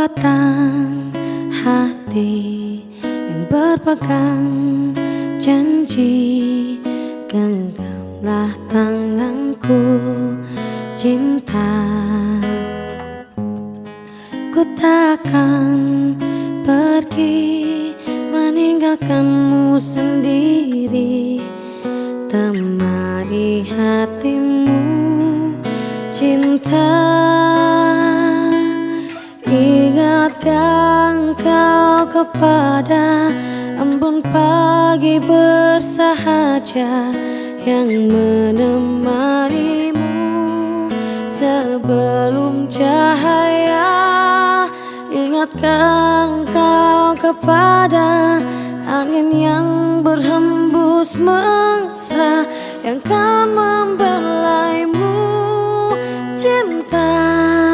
kekuatan hati yang berpegang janji. Genggamlah tanganku cinta, ku takkan pergi meninggalkanmu sendiri. Temani hatimu cinta, ingatkan kau kepada embun pagi bersahaja yang menemanimu sebelum cahaya. Ingatkan kau kepada angin yang berhembus mesra yang kan membelaimu cinta.